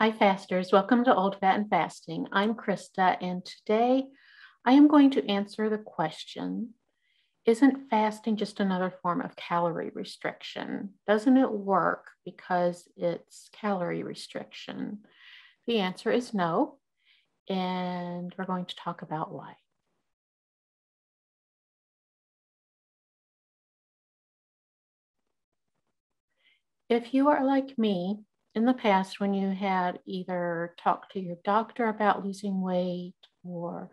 Hi, fasters. Welcome to Old Fat and Fasting. I'm Krista, and today I am going to answer the question, isn't fasting just another form of calorie restriction? Doesn't it work because it's calorie restriction? The answer is no, and we're going to talk about why. If you are like me, in the past, when you had either talked to your doctor about losing weight or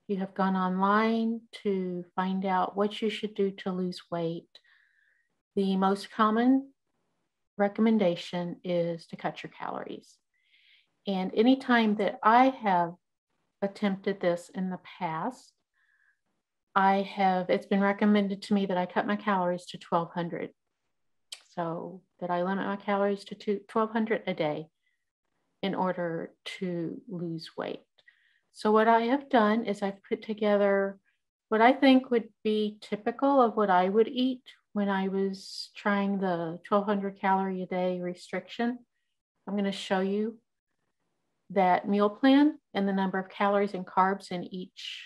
you have gone online to find out what you should do to lose weight, the most common recommendation is to cut your calories. And anytime that I have attempted this in the past, it's been recommended to me that I cut my calories to 1,200. So that I limit my calories to 1,200 a day in order to lose weight. So what I have done is I've put together what I think would be typical of what I would eat when I was trying the 1,200 calorie a day restriction. I'm going to show you that meal plan and the number of calories and carbs in each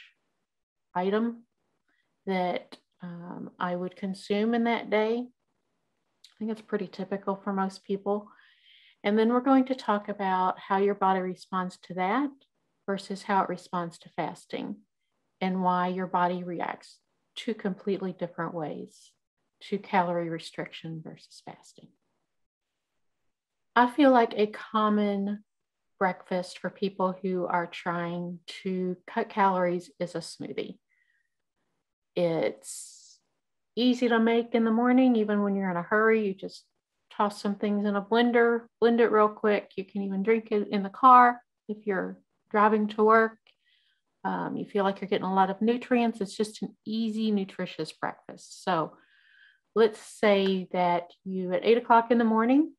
item that I would consume in that day. I think it's pretty typical for most people. And then we're going to talk about how your body responds to that versus how it responds to fasting and why your body reacts two completely different ways to calorie restriction versus fasting. I feel like a common breakfast for people who are trying to cut calories is a smoothie. It's easy to make in the morning, even when you're in a hurry. You just toss some things in a blender, blend it real quick. You can even drink it in the car if you're driving to work. You feel like you're getting a lot of nutrients. It's just an easy, nutritious breakfast. So let's say that you, at 8 o'clock in the morning,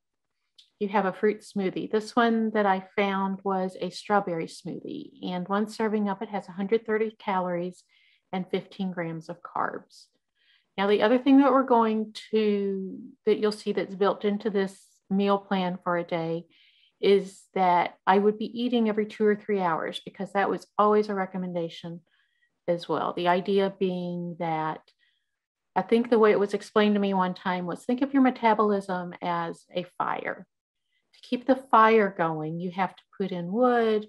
you have a fruit smoothie. This one that I found was a strawberry smoothie, and one serving of it has 130 calories and 15 grams of carbs. Now, the other thing that you'll see that's built into this meal plan for a day is that I would be eating every 2 or 3 hours, because that was always a recommendation as well. The idea being that, I think the way it was explained to me one time was, think of your metabolism as a fire. To keep the fire going, you have to put in wood,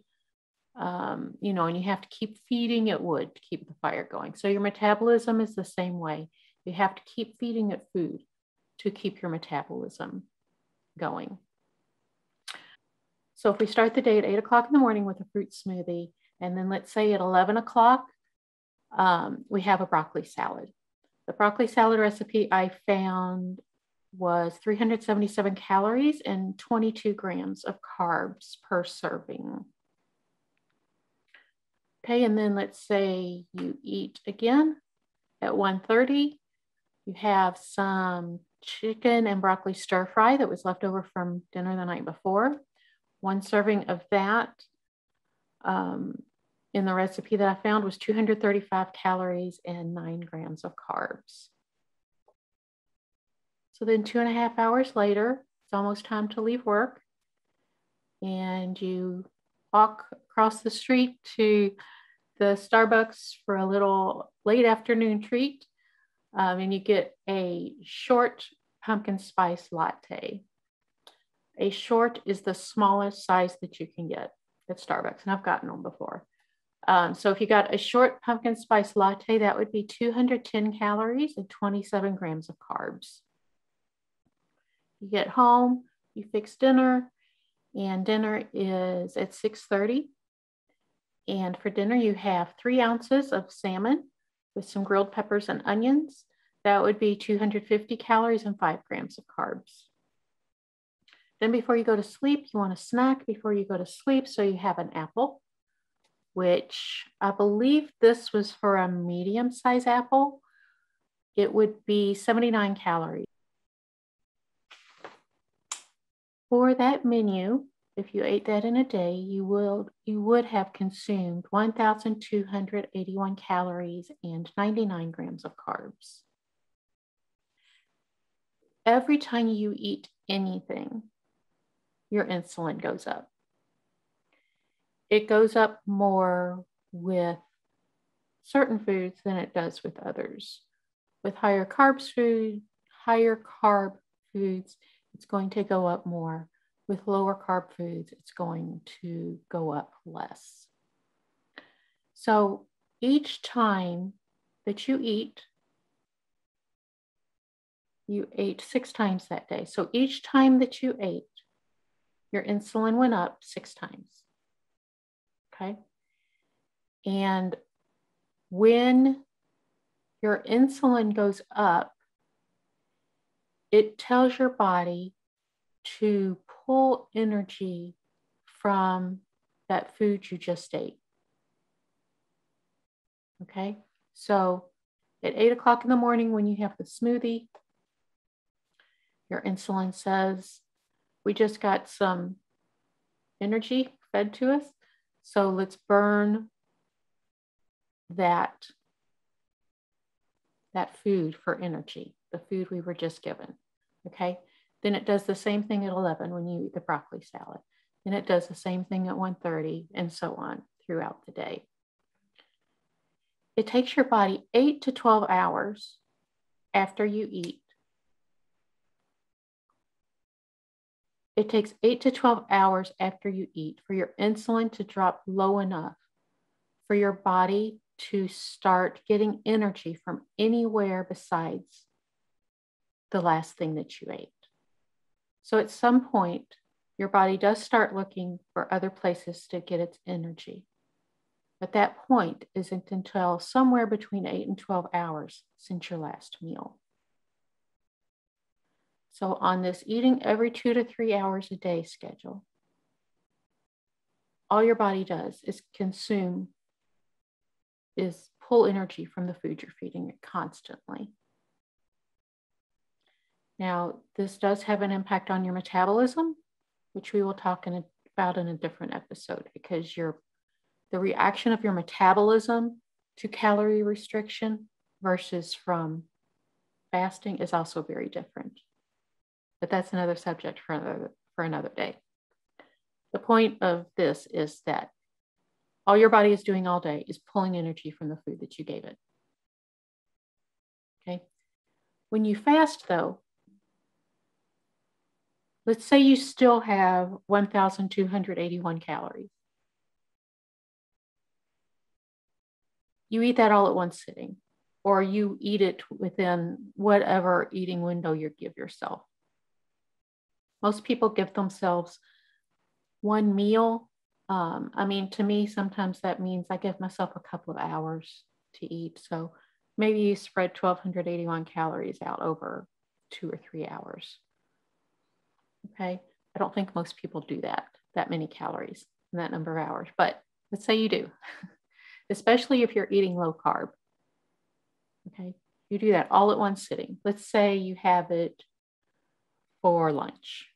and you have to keep feeding it wood to keep the fire going. So your metabolism is the same way. You have to keep feeding it food to keep your metabolism going. So if we start the day at 8 o'clock in the morning with a fruit smoothie, and then let's say at 11 o'clock, we have a broccoli salad. The broccoli salad recipe I found was 377 calories and 22 grams of carbs per serving. Okay, and then let's say you eat again at 1:30. You have some chicken and broccoli stir fry that was left over from dinner the night before. One serving of that in the recipe that I found was 235 calories and 9 grams of carbs. So then 2.5 hours later, it's almost time to leave work, and you walk across the street to the Starbucks for a little late afternoon treat. And you get a short pumpkin spice latte. A short is the smallest size that you can get at Starbucks, and I've gotten them before. So if you got a short pumpkin spice latte, that would be 210 calories and 27 grams of carbs. You get home, you fix dinner, and dinner is at 6:30. And for dinner, you have 3 ounces of salmon with some grilled peppers and onions. That would be 250 calories and 5 grams of carbs. Then before you go to sleep, you want a snack before you go to sleep. So you have an apple, which I believe this was for a medium-sized apple. It would be 79 calories. For that menu, if you ate that in a day, you would have consumed 1,281 calories and 99 grams of carbs. Every time you eat anything, your insulin goes up. it goes up more with certain foods than it does with others. With higher carb foods, it's going to go up more. With lower carb foods, it's going to go up less. So each time that you ate 6 times that day. So each time that you ate, your insulin went up 6 times. Okay. And when your insulin goes up, it tells your body to pull energy from that food you just ate. Okay. So at 8 o'clock in the morning, when you have the smoothie, your insulin says, we just got some energy fed to us. So let's burn that food for energy, the food we were just given. Okay. Then it does the same thing at 11 when you eat the broccoli salad. Then it does the same thing at 1:30 and so on throughout the day. It takes your body 8 to 12 hours after you eat. It takes 8 to 12 hours after you eat for your insulin to drop low enough for your body to start getting energy from anywhere besides the last thing that you ate. So at some point, your body does start looking for other places to get its energy. But that point isn't until somewhere between 8 and 12 hours since your last meal. So on this eating every 2 to 3 hours a day schedule, all your body does is pull energy from the food you're feeding it constantly. Now, this does have an impact on your metabolism, which we will talk about in a different episode, because the reaction of your metabolism to calorie restriction versus from fasting is also very different. But that's another subject for another day. The point of this is that all your body is doing all day is pulling energy from the food that you gave it. Okay. When you fast, though, let's say you still have 1,281 calories. You eat that all at one sitting, or you eat it within whatever eating window you give yourself. Most people give themselves one meal. To me, sometimes that means I give myself a couple of hours to eat. So maybe you spread 1,281 calories out over 2 or 3 hours. Okay. I don't think most people do that many calories in that number of hours, but let's say you do, especially if you're eating low carb. Okay. You do that all at one sitting. Let's say you have it for lunch.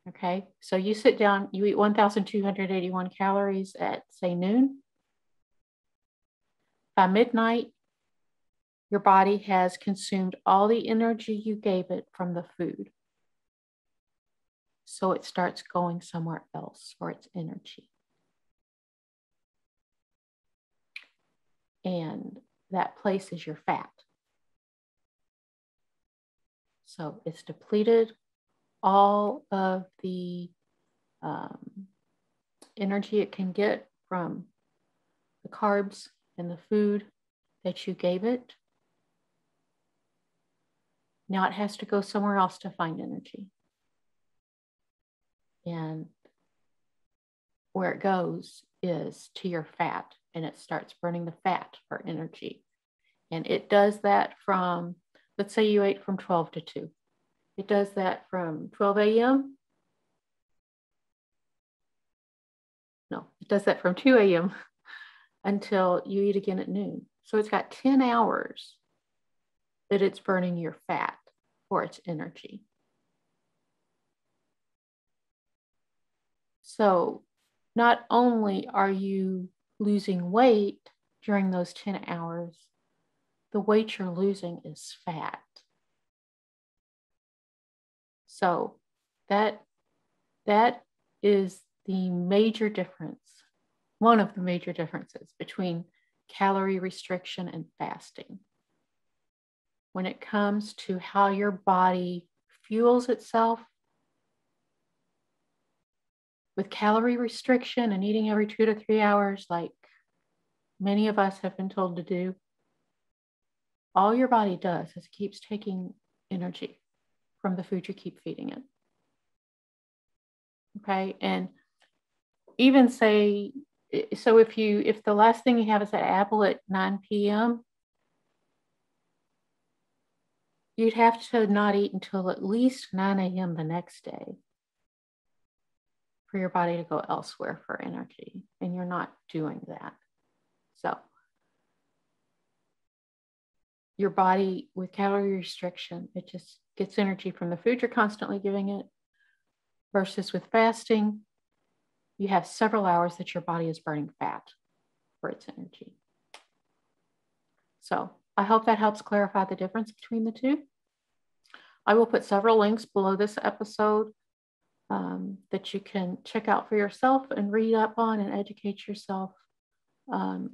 Okay. So you sit down, you eat 1,281 calories at, say, noon. By midnight, your body has consumed all the energy you gave it from the food. So it starts going somewhere else for its energy. And that place is your fat. So it's depleted all of the energy it can get from the carbs and the food that you gave it. Now it has to go somewhere else to find energy. And where it goes is to your fat, and it starts burning the fat for energy. And it does that from, let's say you ate from 12 to 2. It does that from 12 a.m. No, it does that from 2 a.m. until you eat again at noon. So it's got 10 hours that it's burning your fat for its energy. So not only are you losing weight during those 10 hours, the weight you're losing is fat. So that is the major difference one of the major differences between calorie restriction and fasting. When it comes to how your body fuels itself, with calorie restriction and eating every 2 to 3 hours, like many of us have been told to do, all your body does is keeps taking energy from the food you keep feeding it. Okay. And even say, so if the last thing you have is that apple at 9 p.m., you'd have to not eat until at least 9 a.m. the next day for your body to go elsewhere for energy. And you're not doing that. So your body with calorie restriction, it just gets energy from the food you're constantly giving it, versus with fasting, you have several hours that your body is burning fat for its energy. So I hope that helps clarify the difference between the two. I will put several links below this episode that you can check out for yourself and read up on and educate yourself.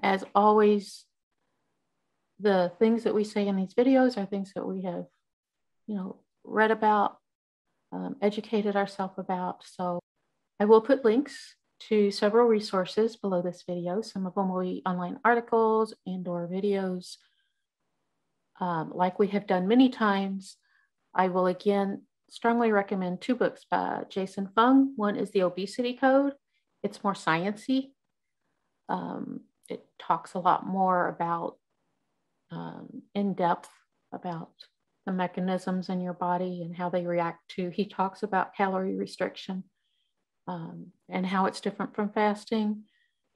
As always, the things that we say in these videos are things that we have, read about, educated ourselves about. So I will put links to several resources below this video. Some of them will be online articles and/or videos. Like we have done many times, I will again strongly recommend 2 books by Jason Fung. One is the Obesity Code. It's more sciency. It talks a lot more about in depth about the mechanisms in your body and how they react to. He talks about calorie restriction and how it's different from fasting.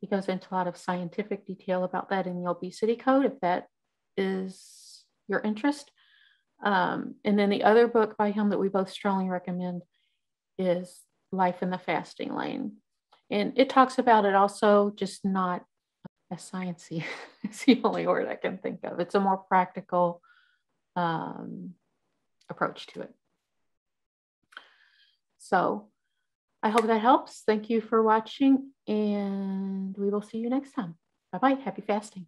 He goes into a lot of scientific detail about that in the Obesity Code, if that is your interest. And then the other book by him that we both strongly recommend is Life in the Fasting Lane. And it talks about it also, just not as science-y. It's the only word I can think of. It's a more practical approach to it. So I hope that helps. Thank you for watching, and we will see you next time. Bye-bye. Happy fasting.